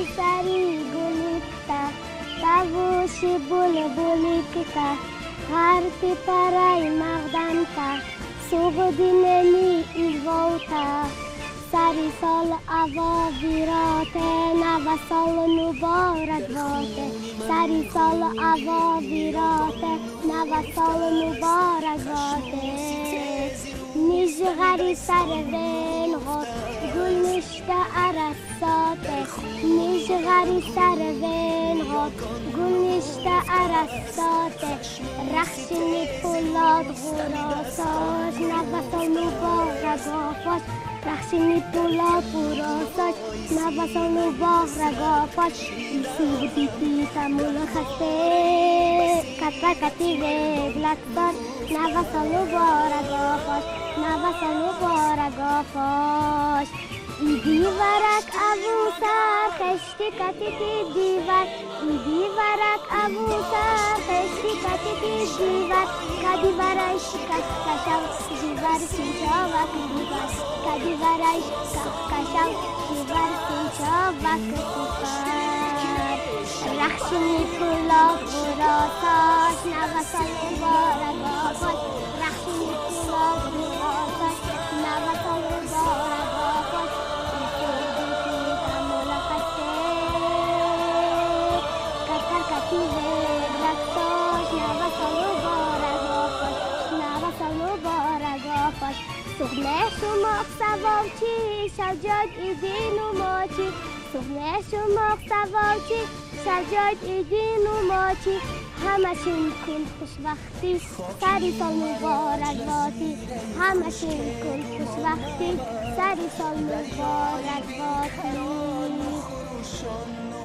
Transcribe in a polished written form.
سری گلیتا تاوش بلبلی کتا غرتی پرای مغدانتا سوگدی نمی ایووتا سری سال آوا ویراته نو سال مبارک باشه سری سال آوا ویراته نو سال مبارک باشه نیجغری سر وین غد گل نشته عرصاته نیجغری سر وین غد گل نشته عرصاته رخشنی پولاد غراساش نو مبارک آفاش رخشنی پولاد غراساش نو مبارک آفاش سوگ دیتی تمول خسته کتا کتی وگلکتاش نو مبارک آفاش نو مبارک آفاش دیوارک ابو سر خشتی کتی دیوار دیوارک ابو سر خشتی کتی دیوار کدیوارای شکست کشم دیوار سینچا وقت دیوار کدیوارای شکست کشم دیوار سینچا وقت دیوار رخشنی پولا براساش نوسان مبارک آفاش رخشنی پولا براساش نوسان مبارک آفاش سخنه شما سوارچی شجاع ایدین و ماچی سخنه شما سوارچی شجاع ایدین و ماچی همشون کن خوشبختی سری سال مبارک باتی همشون کن خوشبختی سری سال مبارک باتی